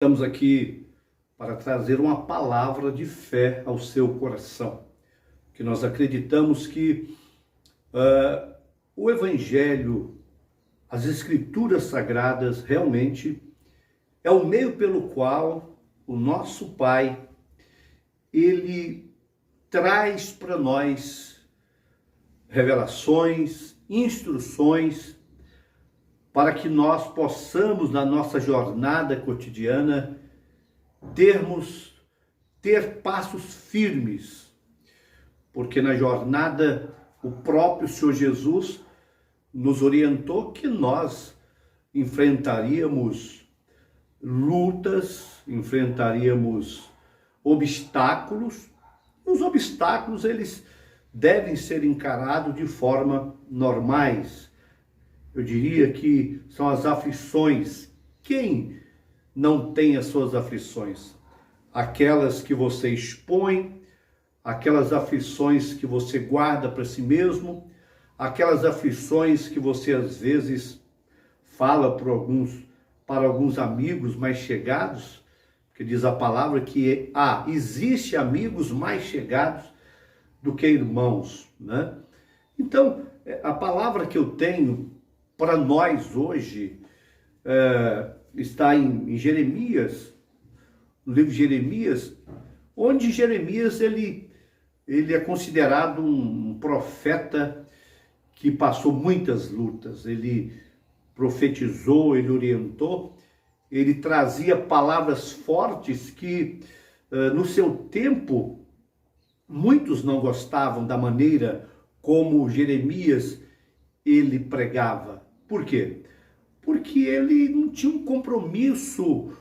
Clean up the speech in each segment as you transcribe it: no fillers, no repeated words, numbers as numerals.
Estamos aqui para trazer uma palavra de fé ao seu coração, que nós acreditamos que o Evangelho, as Escrituras Sagradas, realmente é o meio pelo qual o nosso Pai, Ele traz para nós revelações, instruções, para que nós possamos, na nossa jornada cotidiana, ter passos firmes, porque na jornada o próprio Senhor Jesus nos orientou que nós enfrentaríamos lutas, enfrentaríamos obstáculos. Os obstáculos, eles devem ser encarados de forma normais. Eu diria que são as aflições. Quem não tem as suas aflições? Aquelas que você expõe, aquelas aflições que você guarda para si mesmo, aquelas aflições que você às vezes fala para alguns amigos mais chegados, que diz a palavra que existe amigos mais chegados do que irmãos, né? Então, a palavra que eu tenho para nós hoje está em Jeremias, no livro de Jeremias, onde Jeremias ele é considerado um profeta que passou muitas lutas. Ele profetizou, ele orientou, ele trazia palavras fortes que no seu tempo muitos não gostavam da maneira como Jeremias ele pregava. Por quê? Porque ele não tinha um compromisso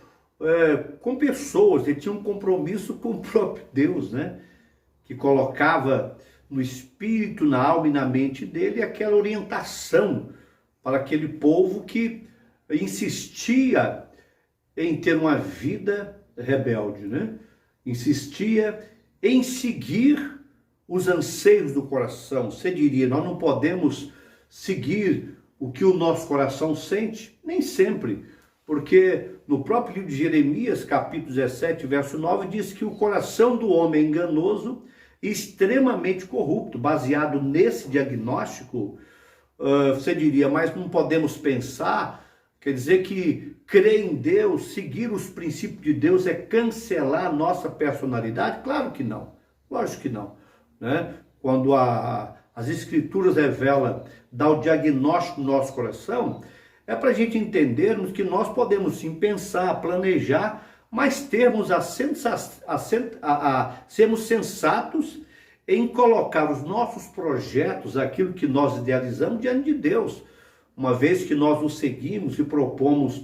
com pessoas, ele tinha um compromisso com o próprio Deus, né? Que colocava no espírito, na alma e na mente dele aquela orientação para aquele povo que insistia em ter uma vida rebelde, né? Insistia em seguir os anseios do coração. Você diria, nós não podemos seguir o que o nosso coração sente? Nem sempre, porque no próprio livro de Jeremias, capítulo 17, verso 9, diz que o coração do homem é enganoso e extremamente corrupto. Baseado nesse diagnóstico, você diria, mas não podemos pensar, quer dizer que crer em Deus, seguir os princípios de Deus é cancelar a nossa personalidade? Claro que não, lógico que não, né? Quando as Escrituras revelam, dá o diagnóstico no nosso coração, é para a gente entendermos que nós podemos sim pensar, planejar, mas sermos sensatos em colocar os nossos projetos, aquilo que nós idealizamos, diante de Deus. Uma vez que nós nos seguimos e propomos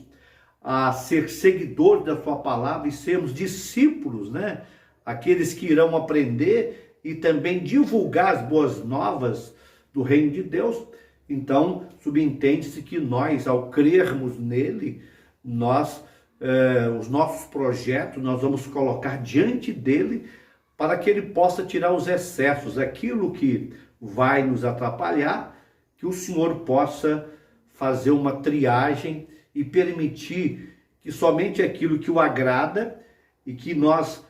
a ser seguidores da sua palavra e sermos discípulos, né? Aqueles que irão aprender e também divulgar as boas novas do reino de Deus. Então, subentende-se que nós, ao crermos nele, os nossos projetos, nós vamos colocar diante dele para que ele possa tirar os excessos, aquilo que vai nos atrapalhar, que o Senhor possa fazer uma triagem e permitir que somente aquilo que o agrada e que nós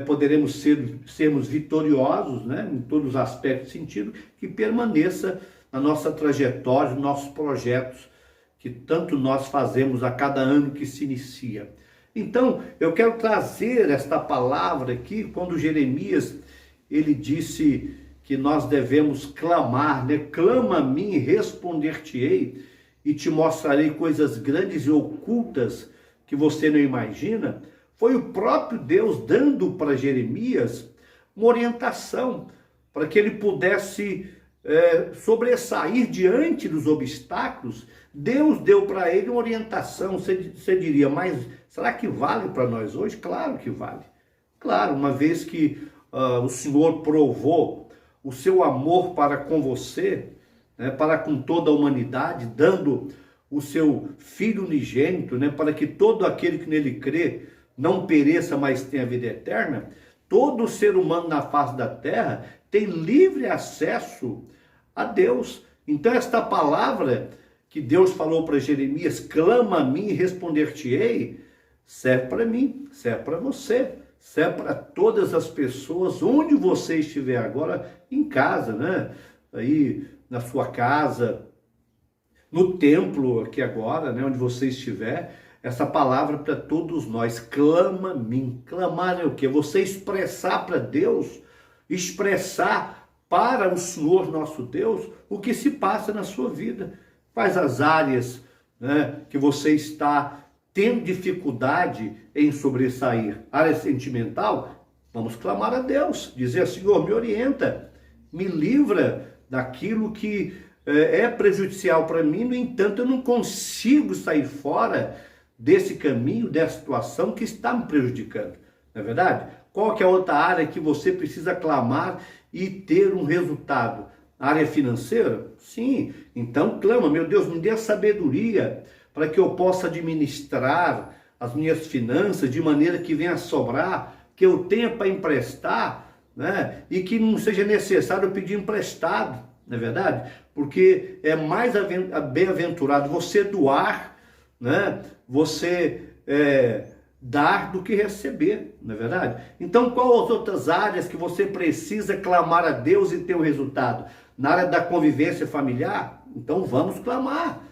poderemos sermos vitoriosos, né, em todos os aspectos do sentido, que permaneça na nossa trajetória, nos nossos projetos, que tanto nós fazemos a cada ano que se inicia. Então, eu quero trazer esta palavra aqui, quando Jeremias, ele disse que nós devemos clamar, né? Clama a mim e responder-te-ei, e te mostrarei coisas grandes e ocultas que você não imagina. Foi o próprio Deus dando para Jeremias uma orientação para que ele pudesse sobressair diante dos obstáculos. Deus deu para ele uma orientação. Você diria, mas será que vale para nós hoje? Claro que vale. Claro, uma vez que o Senhor provou o seu amor para com você, né, para com toda a humanidade, dando o seu Filho unigênito, né, para que todo aquele que nele crê não pereça, mas tenha vida eterna. Todo ser humano na face da terra tem livre acesso a Deus. Então esta palavra que Deus falou para Jeremias, clama a mim e responder-te-ei, serve para mim, serve para você, serve para todas as pessoas, onde você estiver agora, em casa, né? Aí na sua casa, no templo aqui agora, né? Onde você estiver, essa palavra para todos nós, clama a mim. Clamar é o quê? Você expressar para Deus, expressar para o Senhor nosso Deus o que se passa na sua vida. Quais as áreas, né, que você está tendo dificuldade em sobressair? Área sentimental? Vamos clamar a Deus, dizer: Senhor, me orienta, me livra daquilo que é prejudicial para mim. No entanto, eu não consigo sair fora desse caminho, dessa situação que está me prejudicando. Não é verdade? Qual que é a outra área que você precisa clamar e ter um resultado? A área financeira? Sim. Então clama: meu Deus, me dê a sabedoria para que eu possa administrar as minhas finanças de maneira que venha a sobrar, que eu tenha para emprestar, né? E que não seja necessário eu pedir emprestado, não é verdade? Porque é mais bem-aventurado você doar, né? Você dar do que receber, não é verdade? Então, quais as outras áreas que você precisa clamar a Deus e ter um resultado? Na área da convivência familiar? Então vamos clamar.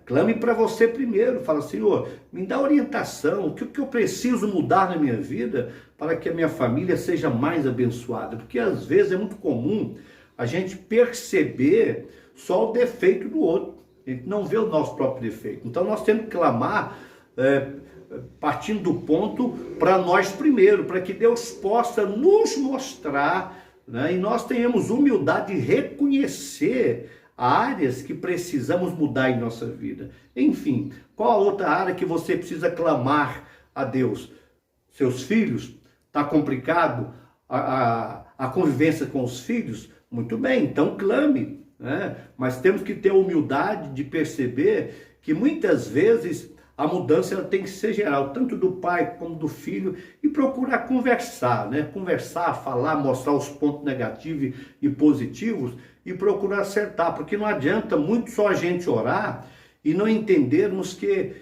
Clame para você primeiro. Fala: Senhor, me dá orientação, o que eu preciso mudar na minha vida para que a minha família seja mais abençoada? Porque às vezes é muito comum a gente perceber só o defeito do outro, a gente não vê o nosso próprio defeito. Então nós temos que clamar partindo do ponto para nós primeiro, para que Deus possa nos mostrar, né, e nós tenhamos humildade de reconhecer áreas que precisamos mudar em nossa vida. Enfim, qual a outra área que você precisa clamar a Deus? Seus filhos? Está complicado a convivência com os filhos? Muito bem, então clame, né? Mas temos que ter a humildade de perceber que muitas vezes a mudança ela tem que ser geral, tanto do pai como do filho, e procurar conversar, né? Conversar, falar, mostrar os pontos negativos e positivos e procurar acertar, porque não adianta muito só a gente orar e não entendermos que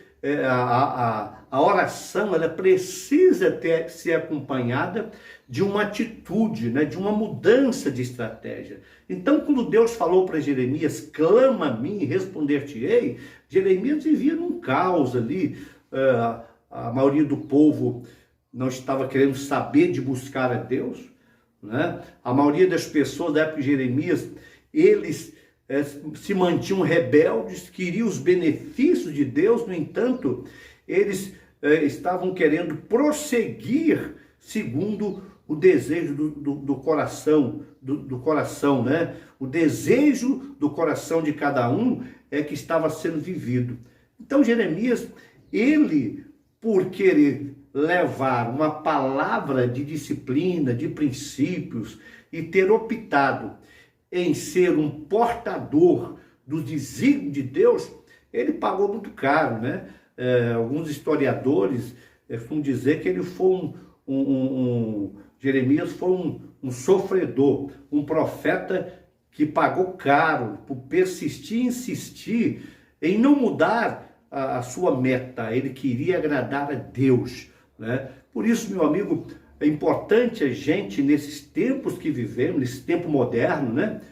a oração ela precisa ser acompanhada de uma atitude, né? De uma mudança de estratégia. Então, quando Deus falou para Jeremias: clama a mim e responder-te-ei, Jeremias vivia num caos ali. A maioria do povo não estava querendo saber de buscar a Deus, né? A maioria das pessoas da época de Jeremias, eles se mantinham rebeldes, queriam os benefícios de Deus. No entanto, eles estavam querendo prosseguir segundo o desejo do coração, do coração, né? O desejo do coração de cada um é que estava sendo vivido. Então Jeremias, ele, por querer levar uma palavra de disciplina, de princípios, e ter optado em ser um portador dos desígnios de Deus, ele pagou muito caro, né? Alguns historiadores vão dizer que ele foi Jeremias foi um sofredor, um profeta que pagou caro por persistir e insistir em não mudar a sua meta. Ele queria agradar a Deus, né? Por isso, meu amigo, é importante a gente, nesses tempos que vivemos, nesse tempo moderno, né?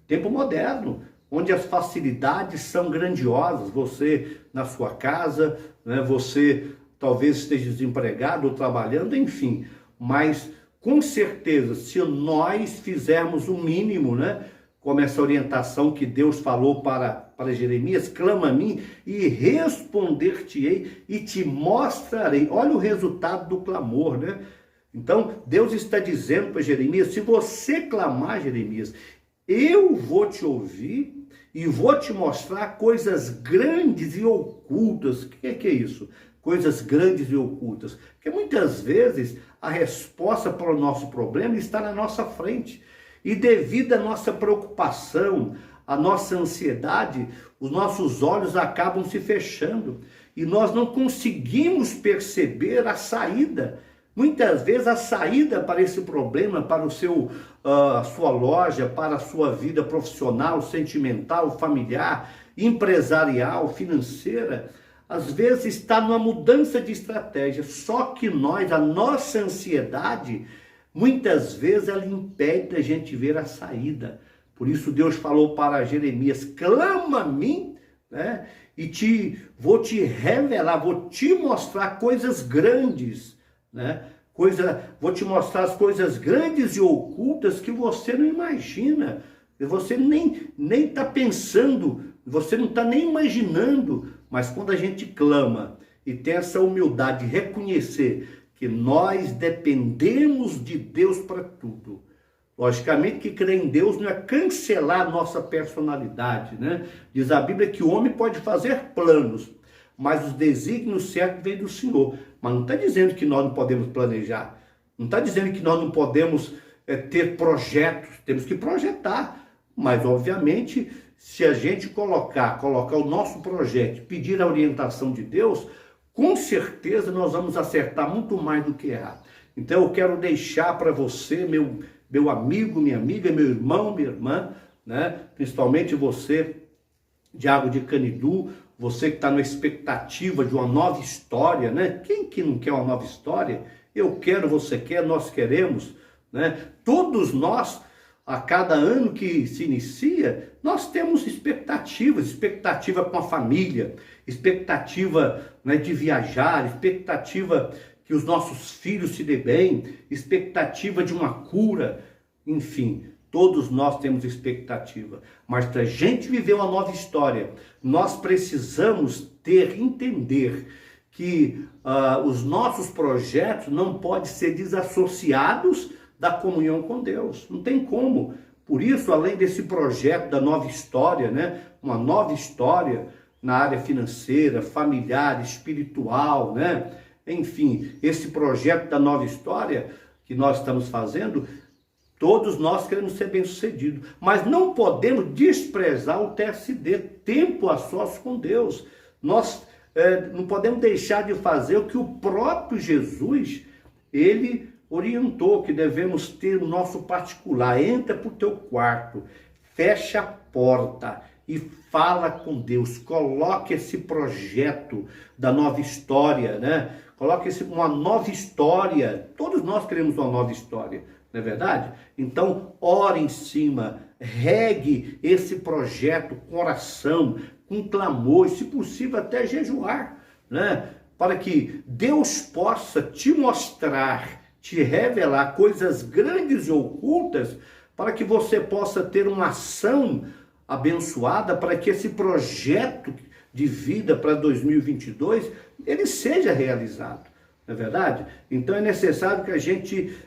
Tempo moderno, onde as facilidades são grandiosas. Você na sua casa, né? Você talvez esteja desempregado ou trabalhando, enfim. Mas, com certeza, se nós fizermos o mínimo, né? Como essa orientação que Deus falou para Jeremias: clama a mim e responder-te-ei e te mostrarei. Olha o resultado do clamor, né? Então, Deus está dizendo para Jeremias: se você clamar, Jeremias, eu vou te ouvir e vou te mostrar coisas grandes e ocultas. O que é isso? Coisas grandes e ocultas. Porque muitas vezes a resposta para o nosso problema está na nossa frente. E devido à nossa preocupação, à nossa ansiedade, os nossos olhos acabam se fechando. E nós não conseguimos perceber a saída. Muitas vezes a saída para esse problema, para a sua loja, para a sua vida profissional, sentimental, familiar, empresarial, financeira, às vezes está numa mudança de estratégia, só que a nossa ansiedade, muitas vezes ela impede a gente ver a saída. Por isso Deus falou para Jeremias, clama a mim, né? E vou te revelar, vou te mostrar coisas grandes, né? Vou te mostrar as coisas grandes e ocultas que você não imagina, você nem está pensando, você não está nem imaginando. Mas quando a gente clama e tem essa humildade de reconhecer que nós dependemos de Deus para tudo. Logicamente que crer em Deus não é cancelar a nossa personalidade, né? Diz a Bíblia que o homem pode fazer planos, mas os desígnios certos vêm do Senhor. Mas não está dizendo que nós não podemos planejar, não está dizendo que nós não podemos ter projetos, temos que projetar, mas obviamente se a gente colocar o nosso projeto, pedir a orientação de Deus, com certeza nós vamos acertar muito mais do que errar. Então eu quero deixar para você, meu amigo, minha amiga, meu irmão, minha irmã, né? Principalmente você, Diago de Canidu, você que está na expectativa de uma nova história, né? Quem que não quer uma nova história? Eu quero, você quer, nós queremos, né? Todos nós, a cada ano que se inicia, nós temos expectativa com a família, expectativa, né, de viajar, expectativa que os nossos filhos se dêem bem, expectativa de uma cura, enfim, todos nós temos expectativa. Mas para a gente viver uma nova história, nós precisamos entender que os nossos projetos não podem ser desassociados da comunhão com Deus. Não tem como. Por isso, além desse projeto da nova história, né, uma nova história na área financeira, familiar, espiritual, né? Enfim, esse projeto da nova história que nós estamos fazendo, todos nós queremos ser bem-sucedidos, mas não podemos desprezar o TSD, tempo a sós com Deus. Nós não podemos deixar de fazer o que o próprio Jesus, ele orientou, que devemos ter o nosso particular. Entra para o teu quarto, fecha a porta e fala com Deus. Coloque esse projeto da nova história, né? Coloque uma nova história. Todos nós queremos uma nova história, não é verdade? Então, ore em cima, regue esse projeto com oração, com clamor, e se possível até jejuar, né? Para que Deus possa te mostrar, te revelar coisas grandes e ocultas, para que você possa ter uma ação abençoada, para que esse projeto de vida para 2022, ele seja realizado, não é verdade? Então é necessário que a gente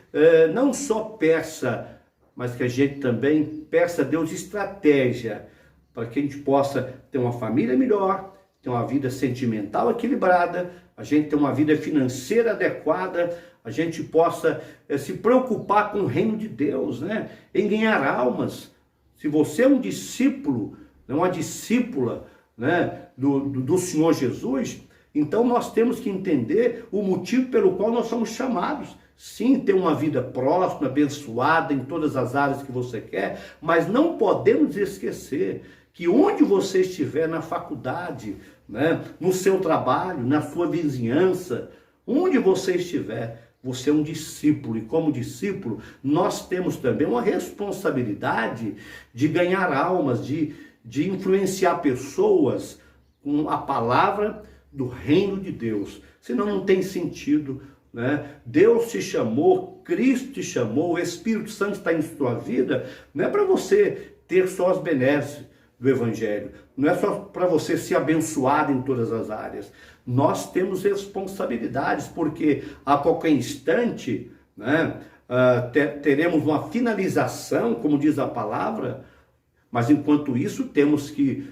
não só peça, mas que a gente também peça a Deus estratégia, para que a gente possa ter uma família melhor, ter uma vida sentimental equilibrada, a gente ter uma vida financeira adequada, a gente possa se preocupar com o reino de Deus, né? Em ganhar almas. Se você é um discípulo, uma discípula, né, do Senhor Jesus, então nós temos que entender o motivo pelo qual nós somos chamados. Sim, ter uma vida próspera, abençoada em todas as áreas que você quer, mas não podemos esquecer que onde você estiver, na faculdade, né, no seu trabalho, na sua vizinhança, onde você estiver, você é um discípulo, e como discípulo, nós temos também uma responsabilidade de ganhar almas, de influenciar pessoas com a palavra do reino de Deus. Senão não tem sentido, né? Deus te chamou, Cristo te chamou, o Espírito Santo está em sua vida, não é para você ter só as benesses do Evangelho, não é só para você ser abençoado em todas as áreas. Nós temos responsabilidades, porque a qualquer instante, né, teremos uma finalização, como diz a palavra, mas enquanto isso temos que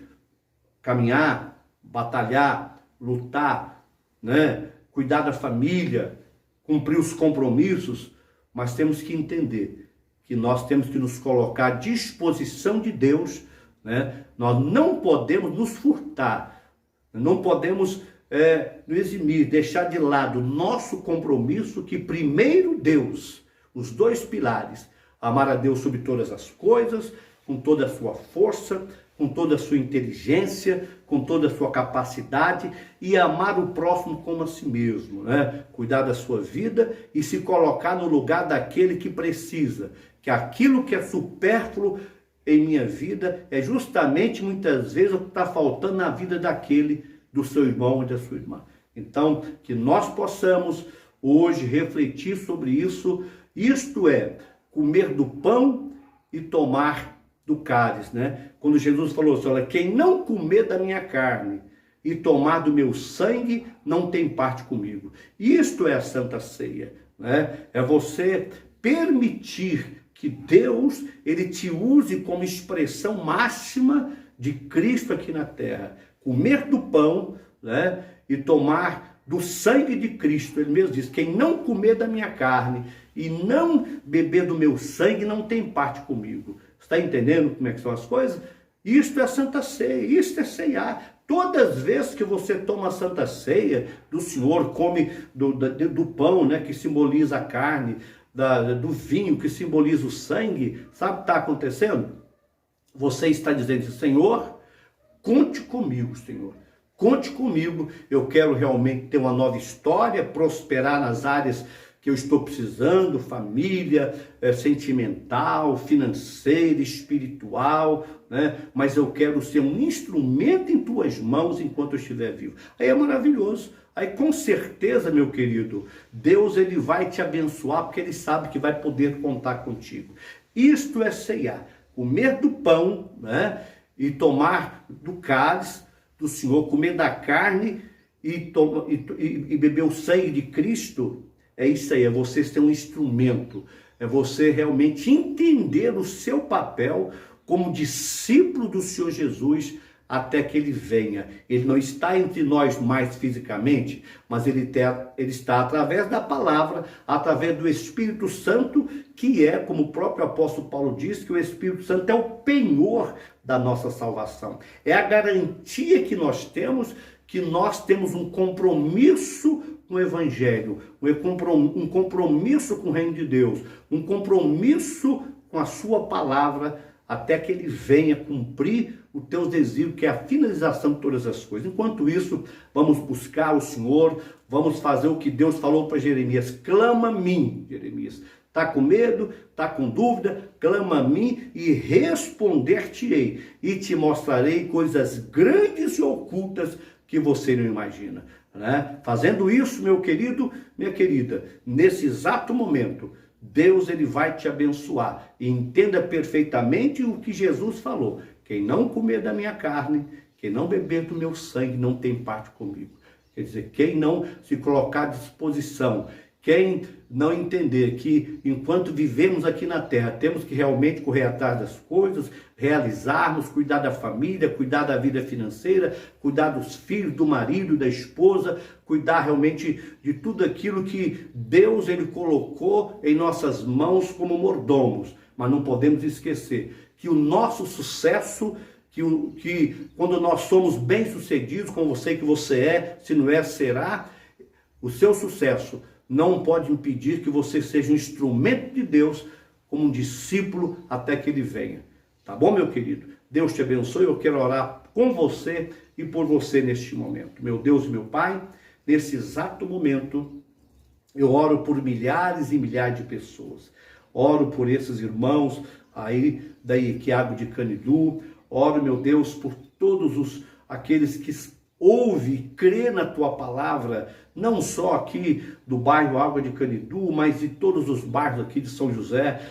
caminhar, batalhar, lutar, né, cuidar da família, cumprir os compromissos, mas temos que entender que nós temos que nos colocar à disposição de Deus, né? Nós não podemos nos furtar, não podemos nos eximir, deixar de lado o nosso compromisso, que primeiro Deus, os dois pilares, amar a Deus sobre todas as coisas, com toda a sua força, com toda a sua inteligência, com toda a sua capacidade e amar o próximo como a si mesmo, né? Cuidar da sua vida e se colocar no lugar daquele que precisa, que aquilo que é supérfluo em minha vida é justamente muitas vezes o que está faltando na vida daquele, do seu irmão e da sua irmã. Então, que nós possamos hoje refletir sobre isso, isto é, comer do pão e tomar do cálice, né? Quando Jesus falou assim, olha, quem não comer da minha carne e tomar do meu sangue, não tem parte comigo. Isto é a Santa Ceia, né? É você permitir que Deus, ele te use como expressão máxima de Cristo aqui na terra. Comer do pão, né? E tomar do sangue de Cristo. Ele mesmo diz, quem não comer da minha carne e não beber do meu sangue, não tem parte comigo. Está entendendo como é que são as coisas? Isto é a Santa Ceia, isto é ceiar. Todas as vezes que você toma a Santa Ceia do Senhor, come do pão, né, que simboliza a carne, do vinho que simboliza o sangue, sabe o que está acontecendo? Você está dizendo, Senhor, conte comigo, Senhor. Conte comigo, eu quero realmente ter uma nova história, prosperar nas áreas que eu estou precisando, família, sentimental, financeira, espiritual, né? Mas eu quero ser um instrumento em tuas mãos enquanto eu estiver vivo. Aí é maravilhoso. Aí com certeza, meu querido, Deus ele vai te abençoar porque ele sabe que vai poder contar contigo. Isto é ceiar, comer do pão, né? E tomar do cálice do Senhor, comer da carne e beber o sangue de Cristo. É isso aí, é você ser um instrumento, é você realmente entender o seu papel como discípulo do Senhor Jesus até que ele venha. Ele não está entre nós mais fisicamente, mas ele está através da palavra, através do Espírito Santo, que é, como o próprio apóstolo Paulo diz, que o Espírito Santo é o penhor da nossa salvação. É a garantia que nós temos um compromisso com o Evangelho, um compromisso com o Reino de Deus, um compromisso com a sua palavra, até que ele venha cumprir os teus desígnios, que é a finalização de todas as coisas. Enquanto isso, vamos buscar o Senhor, vamos fazer o que Deus falou para Jeremias. Clama a mim, Jeremias. Está com medo? Está com dúvida? Clama a mim e responder-te-ei. E te mostrarei coisas grandes e ocultas que você não imagina. Né? Fazendo isso, meu querido, minha querida, nesse exato momento, Deus ele vai te abençoar. E entenda perfeitamente o que Jesus falou. Quem não comer da minha carne, quem não beber do meu sangue, não tem parte comigo. Quer dizer, quem não se colocar à disposição, quem não entender que enquanto vivemos aqui na terra, temos que realmente correr atrás das coisas, realizarmos, cuidar da família, cuidar da vida financeira, cuidar dos filhos, do marido, da esposa, cuidar realmente de tudo aquilo que Deus ele colocou em nossas mãos como mordomos. Mas não podemos esquecer que o nosso sucesso, que quando nós somos bem-sucedidos, como você que você é, se não é, será, o seu sucesso não pode impedir que você seja um instrumento de Deus como um discípulo até que ele venha. Tá bom, meu querido? Deus te abençoe. Eu quero orar com você e por você neste momento. Meu Deus e meu Pai, nesse exato momento, eu oro por milhares e milhares de pessoas. Oro por esses irmãos aí da Quiabo de Canidu. Oro, meu Deus, por todos aqueles que ouve e crê na tua palavra, não só aqui do bairro Água de Canidu, mas de todos os bairros aqui de São José,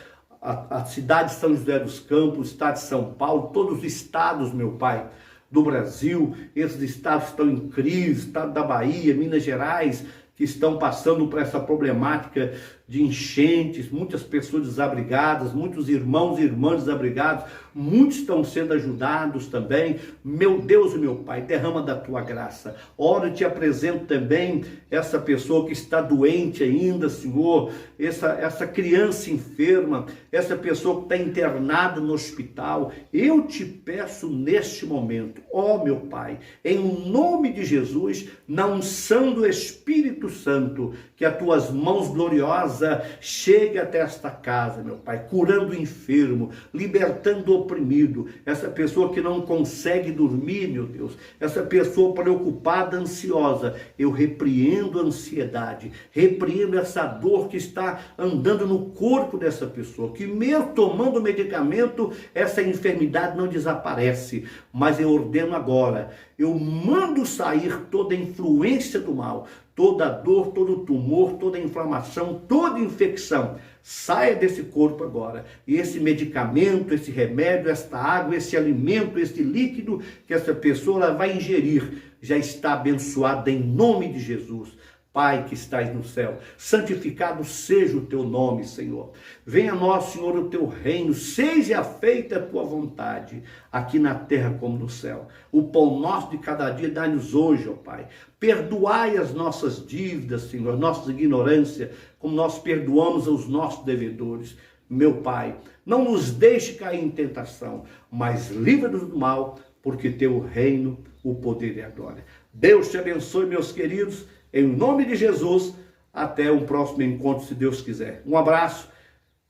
a cidade de São José dos Campos, o estado de São Paulo, todos os estados, meu Pai, do Brasil. Esses estados estão em crise, estado da Bahia, Minas Gerais, que estão passando por essa problemática de enchentes, muitas pessoas desabrigadas, muitos irmãos e irmãs desabrigados, muitos estão sendo ajudados também. Meu Deus e meu Pai, derrama da tua graça. Ora, eu te apresento também essa pessoa que está doente ainda, Senhor, essa criança enferma, essa pessoa que está internada no hospital. Eu te peço neste momento, ó meu Pai, em nome de Jesus, na unção do Espírito Santo, que as tuas mãos gloriosas poderosa chegue até esta casa, meu Pai, curando o enfermo, libertando o oprimido, essa pessoa que não consegue dormir, meu Deus, essa pessoa preocupada, ansiosa, eu repreendo a ansiedade, repreendo essa dor que está andando no corpo dessa pessoa, que mesmo tomando medicamento, essa enfermidade não desaparece, mas eu ordeno agora, eu mando sair toda a influência do mal, toda dor, todo tumor, toda inflamação, toda infecção, saia desse corpo agora. E esse medicamento, esse remédio, esta água, esse alimento, esse líquido que essa pessoa vai ingerir, já está abençoada em nome de Jesus. Pai que estás no céu, santificado seja o teu nome, Senhor. Venha a nós, Senhor, o teu reino, seja feita a tua vontade, aqui na terra como no céu. O pão nosso de cada dia dá-nos hoje, ó Pai. Perdoai as nossas dívidas, Senhor, nossa ignorância, como nós perdoamos aos nossos devedores. Meu Pai, não nos deixe cair em tentação, mas livra-nos do mal, porque teu reino, o poder e a glória. Deus te abençoe, meus queridos. Em nome de Jesus, até um próximo encontro, se Deus quiser. Um abraço,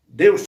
Deus